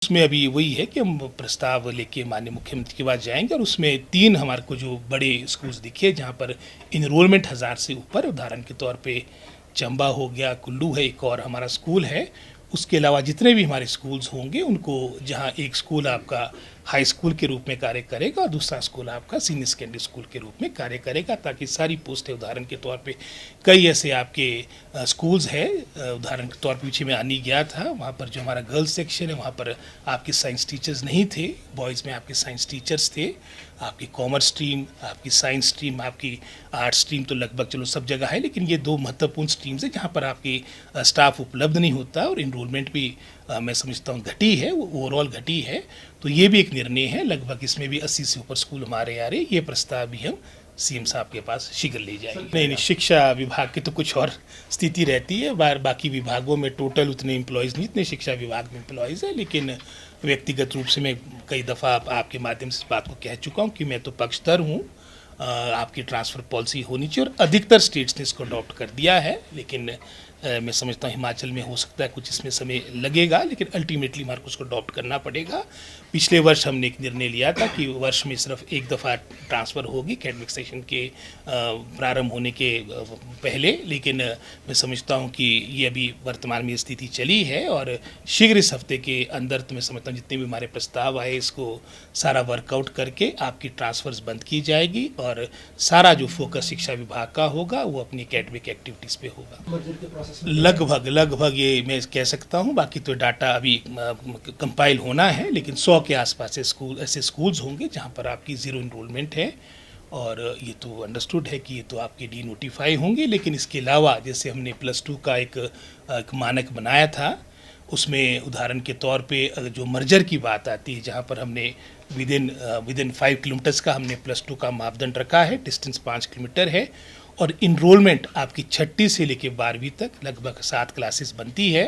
उसमें अभी वही है कि हम प्रस्ताव लेके माननीय मुख्यमंत्री के पास जाएंगे और उसमें 3 हमारे को जो बड़े स्कूल्स दिखे जहाँ पर इनरोलमेंट 1000 से ऊपर, उदाहरण के तौर पे चंबा हो गया, कुल्लू है, एक और हमारा स्कूल है। उसके अलावा जितने भी हमारे स्कूल्स होंगे उनको, जहाँ एक स्कूल आपका हाई स्कूल के रूप में कार्य करेगा और दूसरा स्कूल आपका सीनियर सेकेंडरी स्कूल के रूप में कार्य करेगा, ताकि सारी पोस्टें, उदाहरण के तौर पे कई ऐसे आपके स्कूल्स हैं, उदाहरण के तौर पे पीछे मैं आनी गया था, वहाँ पर जो हमारा गर्ल्स सेक्शन है वहाँ पर आपके साइंस टीचर्स नहीं थे, बॉयज़ में आपके साइंस टीचर्स थे। आपकी कॉमर्स स्ट्रीम, आपकी साइंस स्ट्रीम, आपकी आर्ट्स स्ट्रीम तो लगभग चलो सब जगह है, लेकिन ये 2 महत्वपूर्ण स्ट्रीम्स हैं जहाँ पर आपकी स्टाफ उपलब्ध नहीं होता और इनरोलमेंट भी मैं समझता हूँ घटी है, वो ओवरऑल घटी है। तो ये भी एक निर्णय है, लगभग इसमें भी 80 से ऊपर स्कूल हमारे आ रहे, ये प्रस्ताव भी हम सीएम साहब के पास शीघ्र ले जाएंगे। नहीं, शिक्षा विभाग की तो कुछ और स्थिति रहती है, बाकी विभागों में टोटल उतने एम्प्लॉयज़ नहीं, इतने शिक्षा विभाग में एम्प्लॉयज़ है, लेकिन व्यक्तिगत रूप से मैं कई दफ़ा आपके माध्यम से इस बात को कह चुका हूँ कि मैं तो पक्षधर हूँ, आपकी ट्रांसफ़र पॉलिसी होनी चाहिए और अधिकतर स्टेट्स ने इसको अडॉप्ट कर दिया है, लेकिन मैं समझता हूँ हिमाचल में हो सकता है कुछ इसमें समय लगेगा, लेकिन अल्टीमेटली हमारे को उसको अडॉप्ट करना पड़ेगा। पिछले वर्ष हमने एक निर्णय लिया था कि वर्ष में सिर्फ एक दफ़ा ट्रांसफ़र होगी एकेडमिक सेशन के प्रारंभ होने के पहले, लेकिन मैं समझता हूँ कि ये अभी वर्तमान में स्थिति चली है और शीघ्र इस हफ्ते के अंदर तो मैं समझता हूँ जितने भी हमारे प्रस्ताव आए इसको सारा वर्कआउट करके आपकी ट्रांसफ़र्स बंद की जाएगी और सारा जो फोकस शिक्षा विभाग का होगा वो अपनी एकेडमिक एक्टिविटीज़ पे होगा। लगभग ये मैं कह सकता हूँ, बाकी तो डाटा अभी कंपाइल होना है, लेकिन 100 के आसपास ऐसे स्कूल्स होंगे जहाँ पर आपकी ज़ीरो इनरोलमेंट है और ये तो अंडरस्टूड है कि ये तो आपके डी नोटिफाई होंगे। लेकिन इसके अलावा जैसे हमने +2 का एक मानक बनाया था, उसमें उदाहरण के तौर पे अगर जो मर्जर की बात आती है, जहाँ पर हमने विद इन 5 किलोमीटर्स का हमने +2 का मापदंड रखा है, डिस्टेंस 5 किलोमीटर है और इनरोलमेंट आपकी 6ठी से लेकर 12वीं तक लगभग 7 क्लासेस बनती है।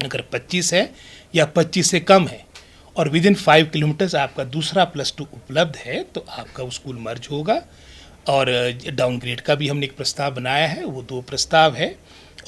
अगर 25 है या 25 से कम है और विद इन 5 किलोमीटर्स आपका दूसरा +2 उपलब्ध है तो आपका वो स्कूल मर्ज होगा। और डाउनग्रेड का भी हमने एक प्रस्ताव बनाया है, वो 2 प्रस्ताव है।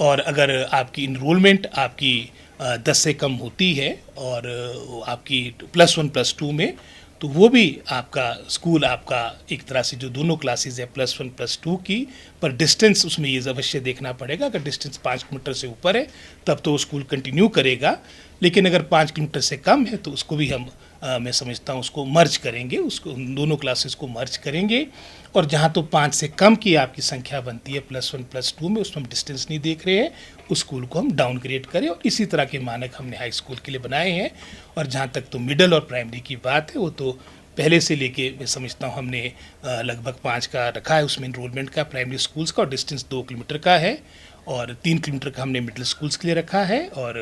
और अगर आपकी इनरोलमेंट आपकी 10 से कम होती है और आपकी +1 +2 में, तो वो भी आपका स्कूल आपका एक तरह से जो दोनों क्लासेस है +1 +2 की, पर डिस्टेंस उसमें ये अवश्य देखना पड़ेगा। अगर डिस्टेंस 5 किलोमीटर से ऊपर है तब तो स्कूल कंटिन्यू करेगा, लेकिन अगर 5 किलोमीटर से कम है तो उसको भी हम मैं समझता हूँ उसको मर्ज करेंगे, उसको दोनों क्लासेस को मर्ज करेंगे। और जहाँ तो 5 से कम की आपकी संख्या बनती है +1 +2 में, उसमें हम डिस्टेंस नहीं देख रहे हैं, उस स्कूल को हम डाउनग्रेड करें। और इसी तरह के मानक हमने हाई स्कूल के लिए बनाए हैं। और जहाँ तक तो मिडिल और प्राइमरी की बात है, वो तो पहले से लेके मैं समझता हूँ हमने लगभग 5 का रखा है उसमें इनरोलमेंट का प्राइमरी स्कूल्स का, और डिस्टेंस 2 किलोमीटर का है और 3 किलोमीटर का हमने मिडिल स्कूल्स के लिए रखा है और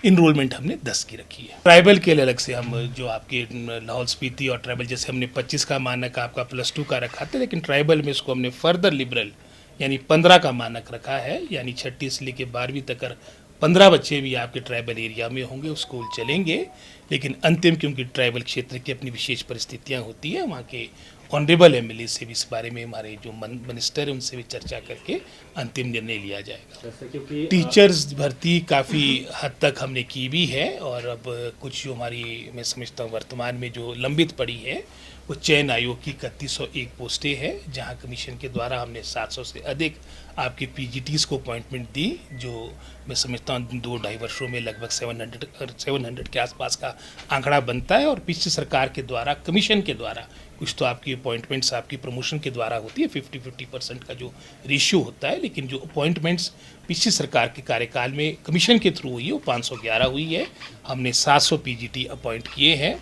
इनरोलमेंट हमने 10 की रखी है। ट्राइबल के लिए अलग से हम जो आपके लाहौल स्पीति और ट्राइबल जैसे हमने 25 का मानक आपका +2 का रखा था, लेकिन ट्राइबल में इसको हमने फर्दर लिबरल यानी 15 का मानक रखा है, यानी 6ठी से लेकर 12वीं तक अगर 15 बच्चे भी आपके ट्राइबल एरिया में होंगे वो स्कूल चलेंगे। लेकिन अंतिम, क्योंकि ट्राइबल क्षेत्र की अपनी विशेष परिस्थितियाँ होती हैं, वहाँ के ऑनरेबल एमएलए से भी इस बारे में हमारे जो मिनिस्टर है उनसे भी चर्चा करके अंतिम निर्णय लिया जाएगा। टीचर्स भर्ती काफ़ी हद तक हमने की भी है और अब कुछ जो हमारी मैं समझता हूँ वर्तमान में जो लंबित पड़ी है वो चयन आयोग की 3101 पोस्टें हैं, जहाँ कमीशन के द्वारा हमने 700 से अधिक आपके पीजीटीज़ को अपॉइंटमेंट दी, जो मैं समझता हूँ 2-2.5 वर्षों में लगभग 700 के आसपास का आंकड़ा बनता है। और पिछली सरकार के द्वारा कमीशन के द्वारा कुछ तो आपकी अपॉइंटमेंट्स आपकी प्रमोशन के द्वारा होती है, 50-50% का जो रेशियो होता है, लेकिन जो अपॉइंटमेंट्स पिछली सरकार के कार्यकाल में कमीशन के थ्रू हुई है वो 511 हुई है। हमने 700 पीजीटी अपॉइंट किए हैं।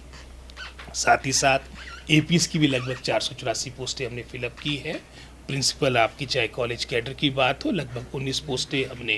साथ ही साथ एपीएस की भी लगभग 484 पोस्टें हमने फिलअप की है। प्रिंसिपल आपकी चाहे कॉलेज कैडर की बात हो, लगभग 19 पोस्टें हमने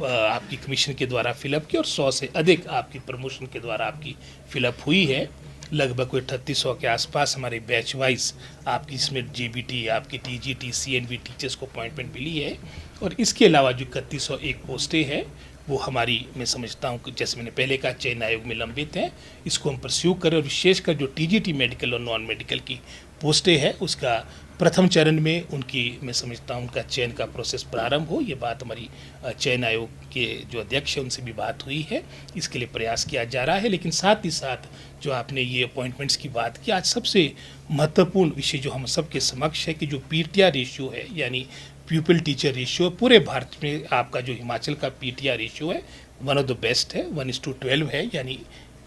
आपकी कमीशन के द्वारा फिलअप की और 100 से अधिक आपकी प्रमोशन के द्वारा आपकी फिलअप हुई है। लगभग कोई 3800 के आसपास हमारे बैच वाइज आपकी इसमें जेबीटी, आपकी टीजीटी, सीएनवी टीचर्स को अपॉइंटमेंट मिली है। और इसके अलावा जो 3101 पोस्टें हैं वो हमारी मैं समझता हूँ कि जैसे मैंने पहले कहा चयन आयोग में लंबित हैं, इसको हम परस्यू करें। और विशेषकर जो टीजीटी मेडिकल और नॉन मेडिकल की पोस्टें हैं उसका प्रथम चरण में उनकी मैं समझता हूँ उनका चयन का प्रोसेस प्रारंभ हो। ये बात हमारी चयन आयोग के जो अध्यक्ष हैं उनसे भी बात हुई है, इसके लिए प्रयास किया जा रहा है। लेकिन साथ ही साथ जो आपने ये अपॉइंटमेंट्स की बात की, आज सबसे महत्वपूर्ण विषय जो हम सबके समक्ष है कि जो पीटीआर रेशियो है, यानी प्यूपिल टीचर रेशियो, पूरे भारत में आपका जो हिमाचल का पीटीआर रेशियो है वन ऑफ द बेस्ट है, 1:12 है, यानी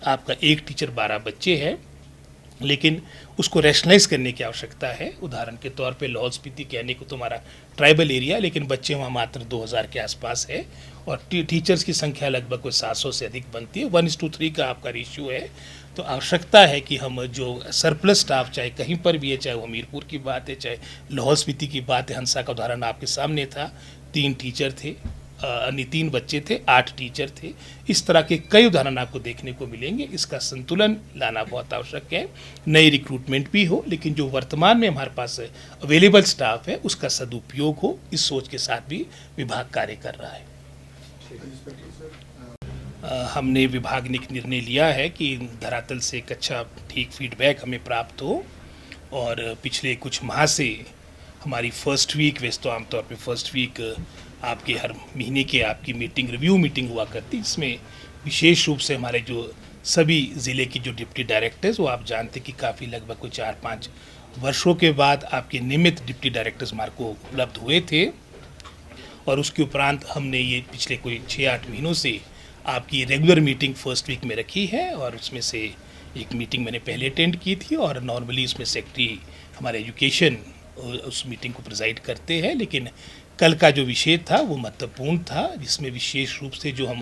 आपका एक टीचर 12 बच्चे हैं। लेकिन उसको रैशनलाइज करने की आवश्यकता है। उदाहरण के तौर पे लाहौल स्पीति कहने को तुम्हारा ट्राइबल एरिया, लेकिन बच्चे वहाँ मात्र 2000 के आसपास है और टीचर्स की संख्या लगभग कोई 700 से अधिक बनती है। 1:3 का आपका रेशियो है। तो आवश्यकता है कि हम जो सरप्लस स्टाफ चाहे कहीं पर भी है, चाहे वो हमीरपुर की बात है, चाहे लाहौल स्पीति की बात है, हंसा का उदाहरण आपके सामने था, 3 टीचर थे, 3 बच्चे थे, 8 टीचर थे। इस तरह के कई उदाहरण आपको देखने को मिलेंगे। इसका संतुलन लाना बहुत आवश्यक है। नई रिक्रूटमेंट भी हो, लेकिन जो वर्तमान में हमारे पास अवेलेबल स्टाफ है उसका सदुपयोग हो, इस सोच के साथ भी विभाग कार्य कर रहा है। हमने विभाग ने एक निर्णय लिया है कि धरातल से एक अच्छा ठीक फीडबैक हमें प्राप्त हो और पिछले कुछ माह से हमारी फर्स्ट वीक, वैसे तो आमतौर पे फर्स्ट वीक आपके हर महीने के आपकी मीटिंग, रिव्यू मीटिंग हुआ करती, जिसमें विशेष रूप से हमारे जो सभी ज़िले की जो डिप्टी डायरेक्टर्स, वो आप जानते कि काफ़ी लगभग कोई 4-5 वर्षों के बाद आपके नियमित डिप्टी डायरेक्टर्स हमारे को उपलब्ध हुए थे और उसके उपरांत हमने ये पिछले कोई 6-8 महीनों से आपकी रेगुलर मीटिंग फर्स्ट वीक में रखी है और उसमें से एक मीटिंग मैंने पहले अटेंड की थी और नॉर्मली उसमें सेक्रेटरी हमारे एजुकेशन उस मीटिंग को प्रिजाइड करते हैं। लेकिन कल का जो विषय था वो महत्वपूर्ण था, जिसमें विशेष रूप से जो हम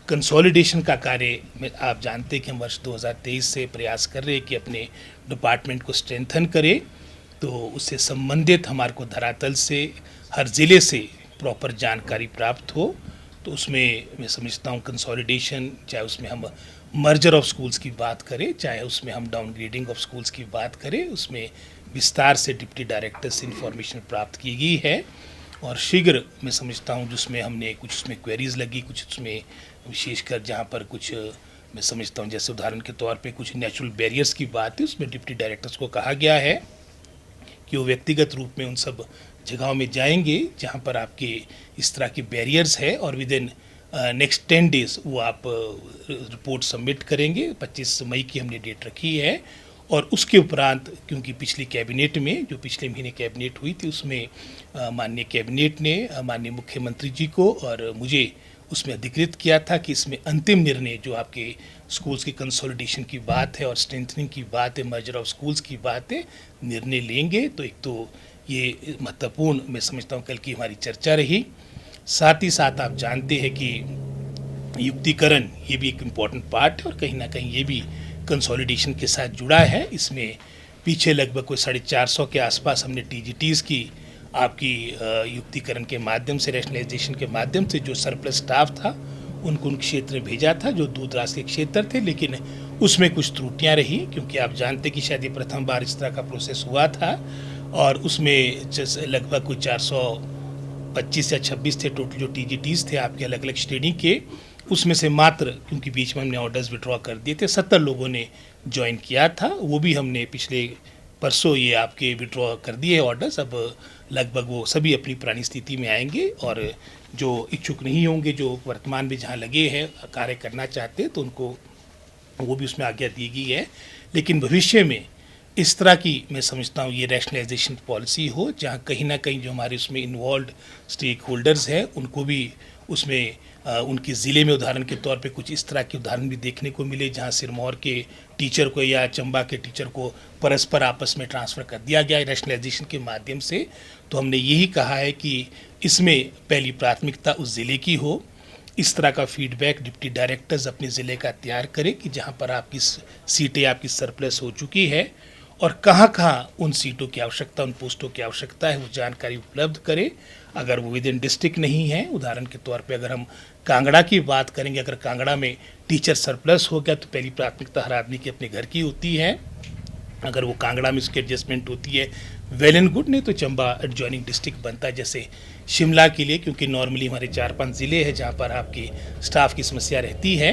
कंसोलिडेशन का कार्य में, आप जानते हैं कि हम वर्ष 2023 से प्रयास कर रहे हैं कि अपने डिपार्टमेंट को स्ट्रेंथन करें, तो उससे संबंधित हमारे को धरातल से हर ज़िले से प्रॉपर जानकारी प्राप्त हो। तो उसमें मैं समझता हूँ कंसोलिडेशन, चाहे उसमें हम मर्जर ऑफ स्कूल्स की बात करें, चाहे उसमें हम डाउनग्रेडिंग ऑफ स्कूल्स की बात करें, उसमें विस्तार से डिप्टी डायरेक्टर से इंफॉर्मेशन प्राप्त की गई है और शीघ्र मैं समझता हूँ जिसमें हमने कुछ उसमें क्वेरीज लगी, कुछ उसमें विशेषकर जहाँ पर कुछ मैं समझता हूँ जैसे उदाहरण के तौर पे कुछ नेचुरल बैरियर्स की बात है, उसमें डिप्टी डायरेक्टर्स को कहा गया है कि वो व्यक्तिगत रूप में उन सब जगहों में जाएंगे जहाँ पर आपके इस तरह की बैरियर्स है और विद इन नेक्स्ट 10 डेज़ वो आप रिपोर्ट सबमिट करेंगे। 25 मई की हमने डेट रखी है और उसके उपरांत, क्योंकि पिछली कैबिनेट में जो पिछले महीने कैबिनेट हुई थी उसमें माननीय कैबिनेट ने माननीय मुख्यमंत्री जी को और मुझे उसमें अधिकृत किया था कि इसमें अंतिम निर्णय जो आपके स्कूल्स की कंसोलिडेशन की बात है और स्ट्रेंथनिंग की बात है, मर्जर ऑफ स्कूल्स की बात है, निर्णय लेंगे। तो एक तो ये महत्वपूर्ण मैं समझता हूँ कल की हमारी चर्चा रही। साथ ही साथ आप जानते हैं कि युक्तिकरण ये भी एक इम्पॉर्टेंट पार्ट है और कहीं ना कहीं ये भी कंसोलिडेशन के साथ जुड़ा है। इसमें पीछे लगभग कोई 450 के आसपास हमने टीजीटीज़ की आपकी युक्तिकरण के माध्यम से, रैशनलाइजेशन के माध्यम से जो सरप्लस स्टाफ था उनको उन क्षेत्र में भेजा था जो दूर दराज के क्षेत्र थे, लेकिन उसमें कुछ त्रुटियां रही क्योंकि आप जानते कि शायद ये प्रथम बार इस तरह का प्रोसेस हुआ था और उसमें लगभग कुछ 425 या 26 थे टोटल जो टीजीटीज़ थे आपके अलग अलग श्रेणी के, उसमें से मात्र क्योंकि बीच में हमने ऑर्डर्स विड्रॉ कर दिए थे 70 लोगों ने ज्वाइन किया था। वो भी हमने पिछले परसों ये आपके विड्रॉ कर दिए ऑर्डर्स। अब लगभग वो सभी अपनी पुरानी स्थिति में आएंगे और जो इच्छुक नहीं होंगे, जो वर्तमान में जहाँ लगे हैं कार्य करना चाहते हैं, तो उनको वो भी उसमें आज्ञा दी गई है। लेकिन भविष्य में इस तरह की मैं समझता हूँ ये रैशनलाइजेशन पॉलिसी हो जहाँ कहीं ना कहीं जो हमारे उसमें इन्वॉल्व स्टेक होल्डर्स हैं उनको भी उसमें उनके ज़िले में उदाहरण के तौर पे कुछ इस तरह के उदाहरण भी देखने को मिले जहाँ सिरमौर के टीचर को या चंबा के टीचर को परस्पर आपस में ट्रांसफ़र कर दिया गया रैशनलाइजेशन के माध्यम से। तो हमने यही कहा है कि इसमें पहली प्राथमिकता उस ज़िले की हो। इस तरह का फीडबैक डिप्टी डायरेक्टर्स अपने ज़िले का तैयार करें कि जहाँ पर आपकी सीटें आपकी सरप्लस हो चुकी है और कहाँ कहाँ उन सीटों की आवश्यकता, उन पोस्टों की आवश्यकता है, वो जानकारी उपलब्ध करें। अगर वो विद इन डिस्ट्रिक्ट नहीं है, उदाहरण के तौर पे अगर हम कांगड़ा की बात करेंगे, अगर कांगड़ा में टीचर सरप्लस हो गया तो पहली प्राथमिकता हर आदमी की अपने घर की होती है। अगर वो कांगड़ा में उसकी एडजस्टमेंट होती है वेल एंड गुड, नहीं तो चंबा एडजॉइनिंग डिस्ट्रिक्ट बनता है जैसे शिमला के लिए, क्योंकि नॉर्मली हमारे 4-5 ज़िले हैं जहाँ पर आपकी स्टाफ की समस्या रहती है।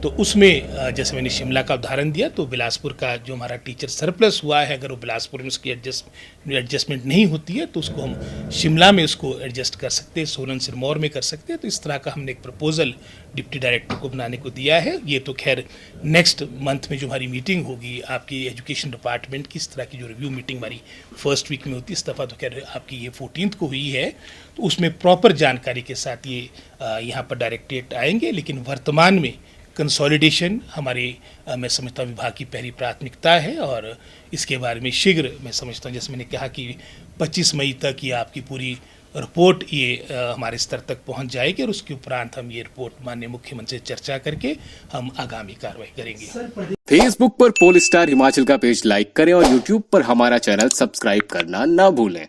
तो उसमें जैसे मैंने शिमला का उदाहरण दिया, तो बिलासपुर का जो हमारा टीचर सरप्लस हुआ है, अगर वो बिलासपुर में उसकी एडजस्टमेंट नहीं होती है तो उसको हम शिमला में उसको एडजस्ट कर सकते हैं, सोलन सिरमौर में कर सकते हैं। तो इस तरह का हमने एक प्रपोजल डिप्टी डायरेक्टर को बनाने को दिया है। ये तो खैर नेक्स्ट मंथ में जो हमारी मीटिंग होगी आपकी एजुकेशन डिपार्टमेंट की, इस तरह की जो रिव्यू मीटिंग हमारी फर्स्ट वीक में होती है, इस दफ़ा तो खैर आपकी ये 14 को हुई है, तो उसमें प्रॉपर जानकारी के साथ ये यहाँ पर डायरेक्टरेट आएंगे। लेकिन वर्तमान में कंसोलिडेशन हमारे मैं समझता हूँ विभाग की पहली प्राथमिकता है, और इसके बारे में शीघ्र मैं समझता हूँ, जैसे मैंने कहा कि 25 मई तक ये आपकी पूरी रिपोर्ट ये हमारे स्तर तक पहुंच जाएगी, और उसके उपरांत हम ये रिपोर्ट माननीय मुख्यमंत्री से चर्चा करके हम आगामी कार्रवाई करेंगे। फेसबुक पर पोल स्टार हिमाचल का पेज लाइक करें और यूट्यूब पर हमारा चैनल सब्सक्राइब करना ना भूलें।